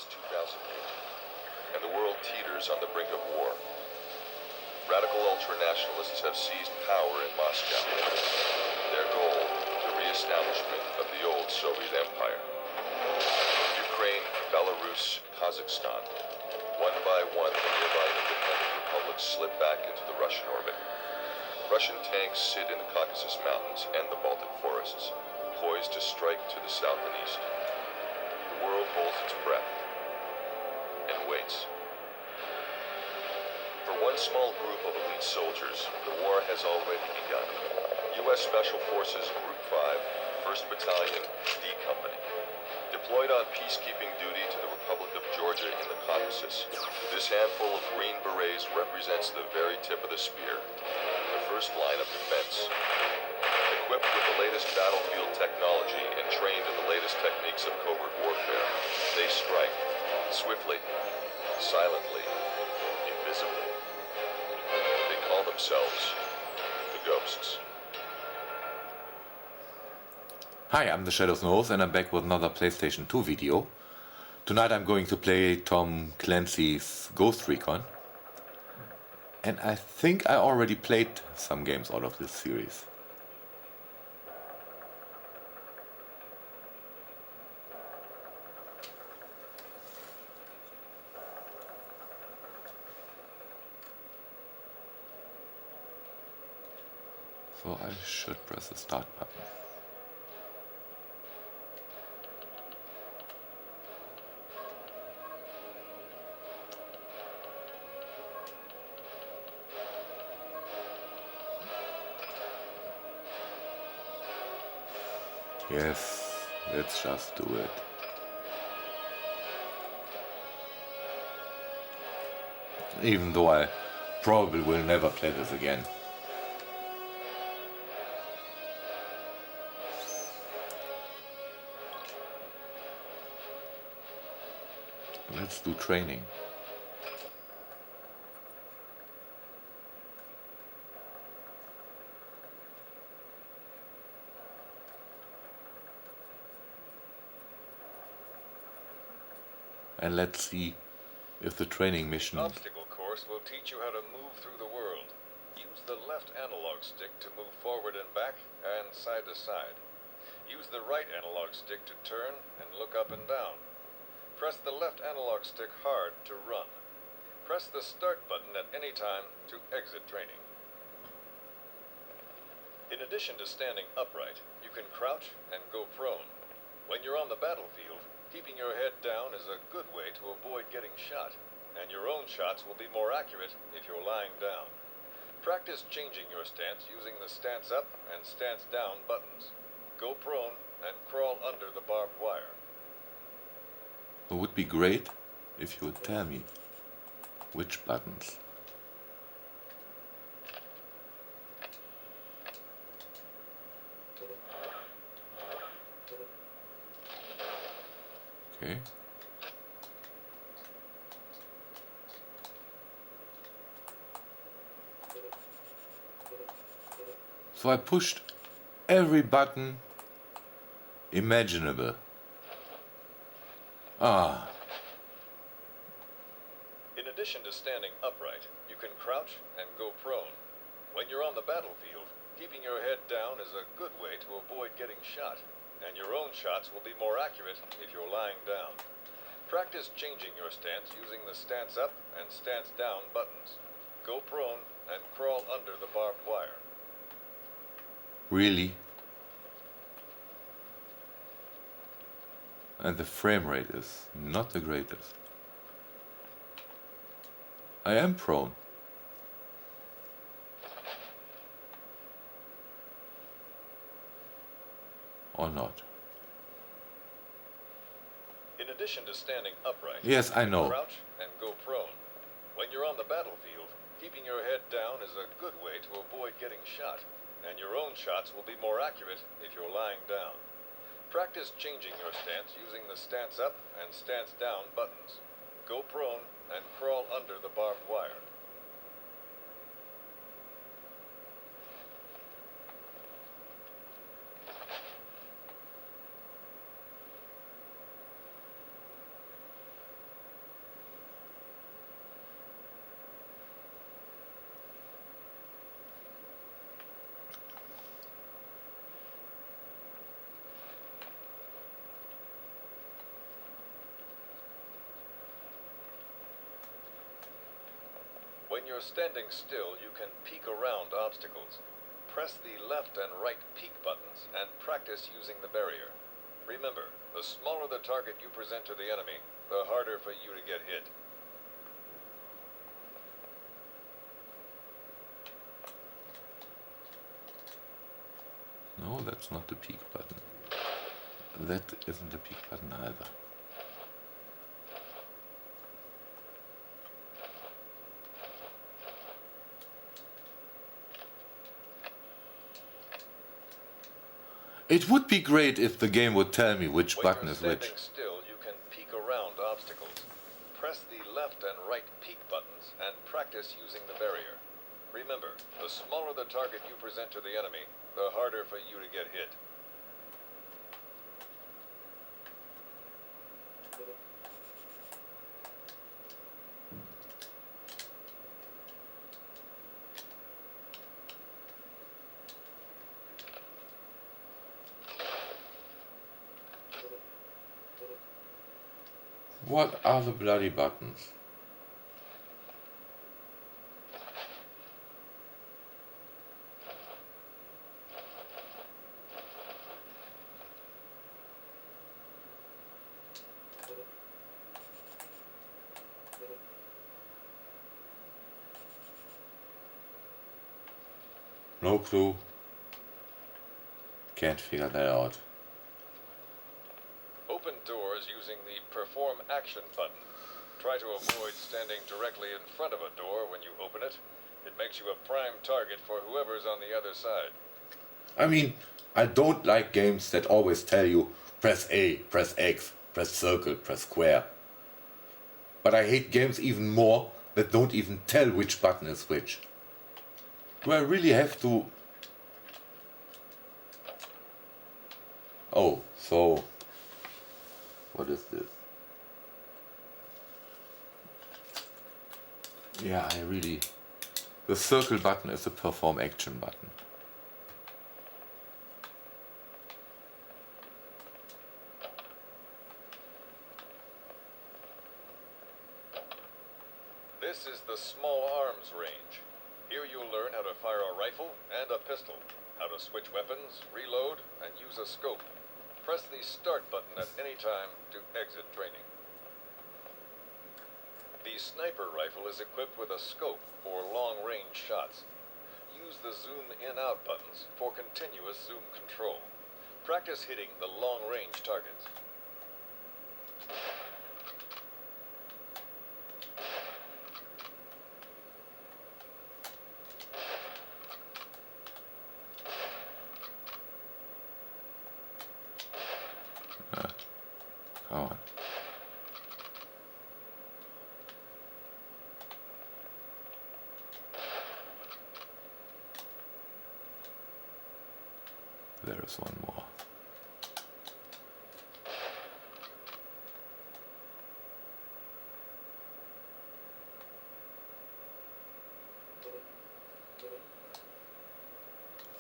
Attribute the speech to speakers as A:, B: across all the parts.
A: since 2008, and the world teeters on the brink of war. Radical ultranationalists have seized power in Moscow. Their goal, the re-establishment of the old Soviet Empire. Ukraine, Belarus, Kazakhstan. One by one, the nearby independent republics slip back into the Russian orbit. Russian tanks sit in the Caucasus Mountains and the Baltic forests, poised to strike to the south and east. The world holds its breath and waits. For one small group of elite soldiers, the war has already begun. U.S. Special Forces Group 5, 1st Battalion, D Company. Deployed on peacekeeping duty to the Republic of Georgia in the Caucasus, this handful of Green Berets represents the very tip of the spear, the first line of defense. Equipped with the latest battlefield technology and trained in the latest techniques of covert warfare, they strike, swiftly, silently, invisibly. They call themselves the Ghosts.
B: Hi, I'm the Shadows Nose and I'm back with another PlayStation 2 video. Tonight I'm going to play Tom Clancy's Ghost Recon. And I think I already played some games out of this series. So I should press the start button. Yes, let's just do it. Even though I probably will never play this again. Let's do training. And let's see if the training mission...
C: Obstacle course will teach you how to move through the world. Use the left analog stick to move forward and back and side to side. Use the right analog stick to turn and look up and down. Press the left analog stick hard to run. Press the start button at any time to exit training. In addition to standing upright, you can crouch and go prone. When you're on the battlefield, keeping your head down is a good way to avoid getting shot, and your own shots will be more accurate if you're lying down. Practice changing your stance using the stance up and stance down buttons. Go prone and crawl under the barbed wire.
B: It would be great if you would tell me which buttons. Okay. So I pushed every button imaginable. Ah.
C: In addition to standing upright, you can crouch and go prone. When you're on the battlefield, keeping your head down is a good way to avoid getting shot, and your own shots will be more accurate if you're lying down. Practice changing your stance using the stance up and stance down buttons. Go prone and crawl under the barbed wire.
B: Really? And the frame rate is not the greatest. I am prone. Or not.
C: In addition to standing upright,
B: Yes, I know.
C: crouch and go prone. When you're on the battlefield, keeping your head down is a good way to avoid getting shot, and your own shots will be more accurate if you're lying down. Practice changing your stance using the stance up and stance down buttons. Go prone and crawl under the barbed wire. When you're standing still, you can peek around obstacles. Press the left and right peek buttons and practice using the barrier. Remember, the smaller the target you present to the enemy, the harder for you to get hit.
B: No, that's not the peak button. That isn't the peak button either. It would be great if the game would tell me which button is which.
C: When you're standing still, you can peek around obstacles. Press the left and right peek buttons and practice using the barrier. Remember, the smaller the target you present to the enemy, the harder for you to get hit.
B: What are the bloody buttons? No clue. Can't figure that out.
C: Open doors using the Perform Action button. Try to avoid standing directly in front of a door when you open it. It makes you a prime target for whoever's on the other side.
B: I mean, I don't like games that always tell you press A, press X, press circle, press square. But I hate games even more that don't even tell which button is which. Do I really have to... Oh, so... What is this? Yeah, I really... The circle button is the perform action button.
C: This is the small arms range. Here you'll learn how to fire a rifle and a pistol, how to switch weapons, reload, and use a scope. Press the start button at any time to exit training. The sniper rifle is equipped with a scope for long-range shots. Use the zoom in-out buttons for continuous zoom control. Practice hitting the long-range targets.
B: Come on. There is one more.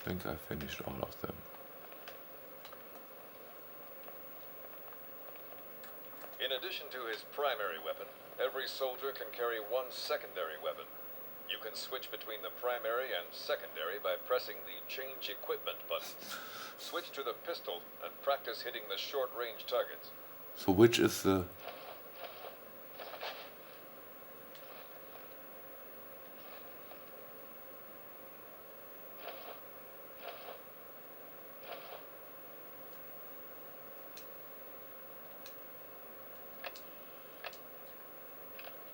B: I think I finished all of them.
C: In addition to his primary weapon, every soldier can carry one secondary weapon. You can switch between the primary and secondary by pressing the Change Equipment button. Switch to the pistol and practice hitting the short-range targets.
B: So which is the...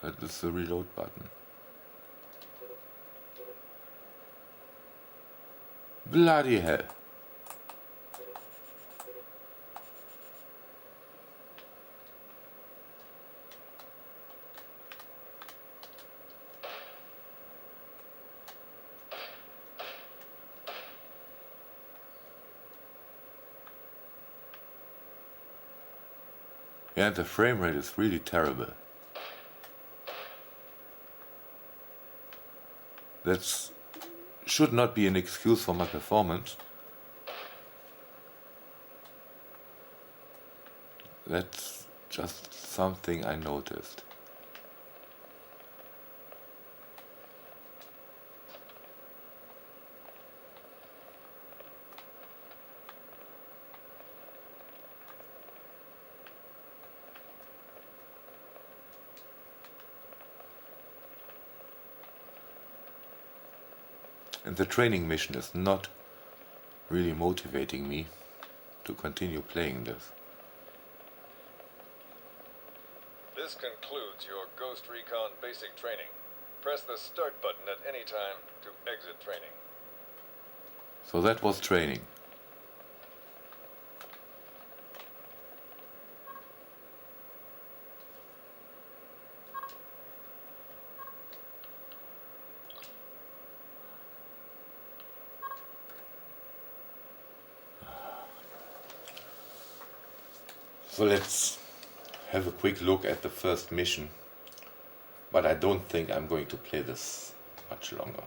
B: That is the reload button. Bloody hell. Yeah, and the frame rate is really terrible. That should not be an excuse for my performance. That's just something I noticed. And the training mission is not really motivating me to continue playing this.
C: This concludes your Ghost Recon basic training. Press the start button at any time to exit training.
B: So that was training. So let's have a quick look at the first mission. But I don't think I'm going to play this much longer.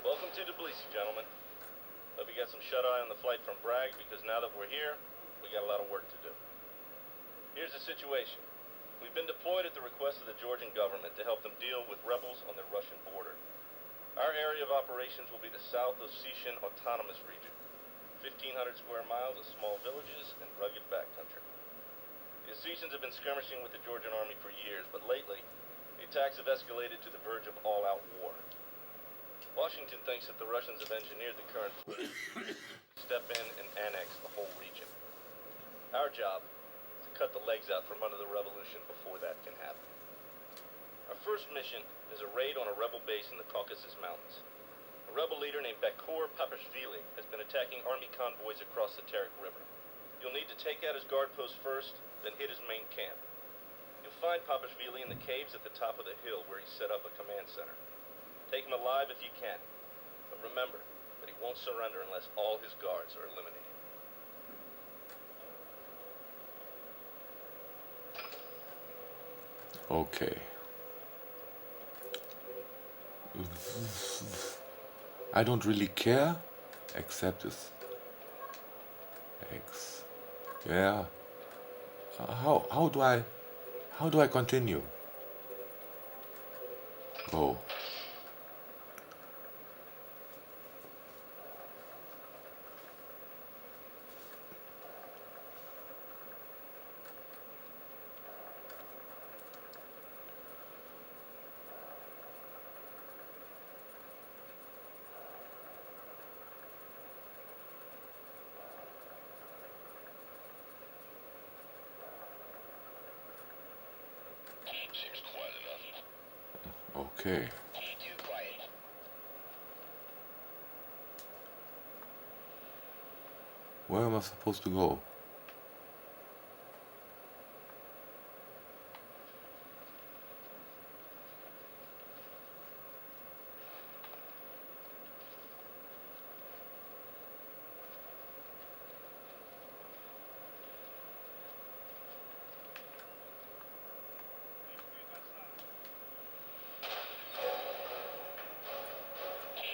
D: Welcome to Tbilisi, gentlemen. Hope you got some shut-eye on the flight from Bragg, because now that we're here, we got a lot of work to do. Here's the situation. We've been deployed at the request of the Georgian government to help them deal with rebels on their Russian border. Our area of operations will be the South Ossetian Autonomous Region. 1,500 square miles of small villages and rugged backcountry. The Ossetians have been skirmishing with the Georgian army for years, but lately, the attacks have escalated to the verge of all-out war. Washington thinks that the Russians have engineered the current step in and annex the whole region. Our job is to cut the legs out from under the revolution before that can happen. Our first mission is a raid on a rebel base in the Caucasus Mountains. A rebel leader named Bakur Papashvili has been attacking army convoys across the Terek River. You'll need to take out his guard post first, then hit his main camp. You'll find Papashvili in the caves at the top of the hill where he set up a command center. Take him alive if you can, but remember that he won't surrender unless all his guards are eliminated.
B: Okay. I don't really care, except this X. Yeah. How do I continue? Go.
E: Seems quiet enough.
B: Okay.
E: Too quiet.
B: Where am I supposed to go?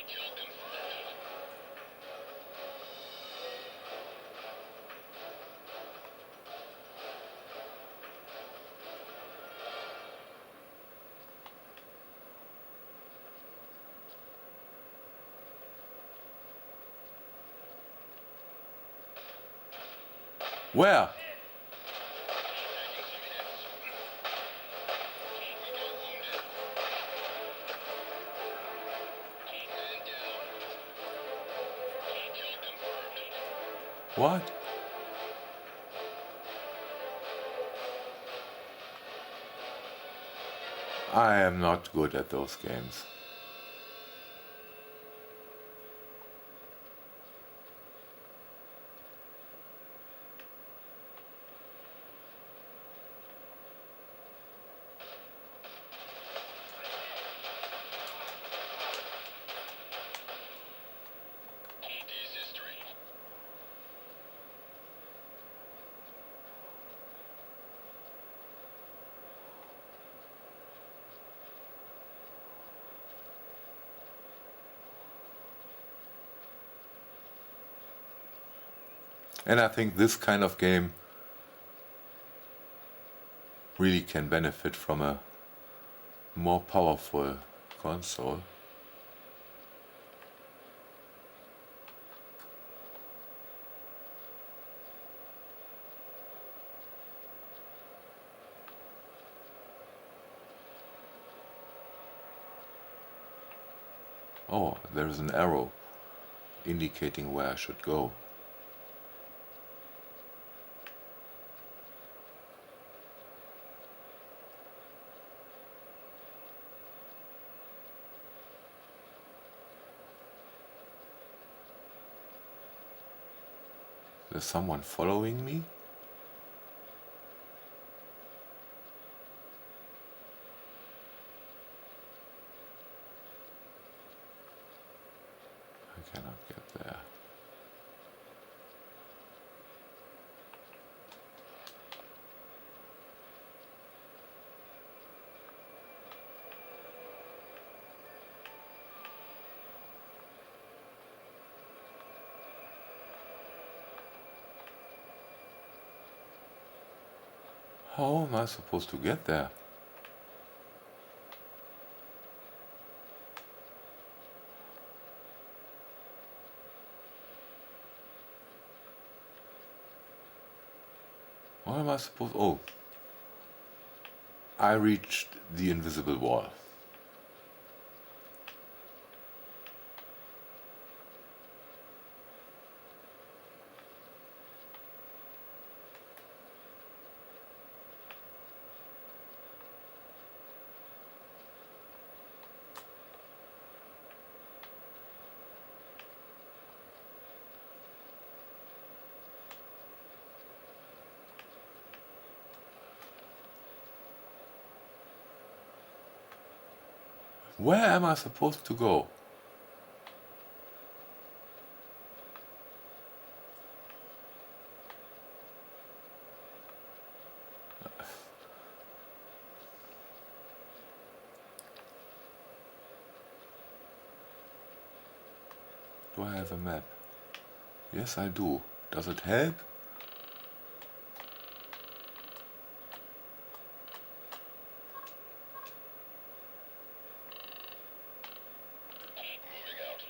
E: Kill confirmed.
B: Where?
E: Tagging some hits. We got wounded. Man down. Kill confirmed.
B: What? I am not good at those games.
E: D's history.
B: And I think this kind of game really can benefit from a more powerful console. Oh, there is an arrow indicating where I should go. There's someone following me? I cannot get there. How am I supposed to get there? How am I supposed... Oh. I reached the invisible wall. Where am I supposed to go? Do I have a map? Yes, I do. Does it help?
E: Moving out.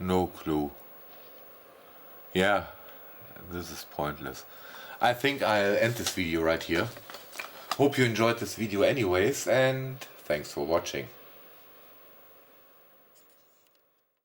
B: No clue. Yeah, this is pointless. I think I'll end this video right here. Hope you enjoyed this video anyways, and thanks for watching.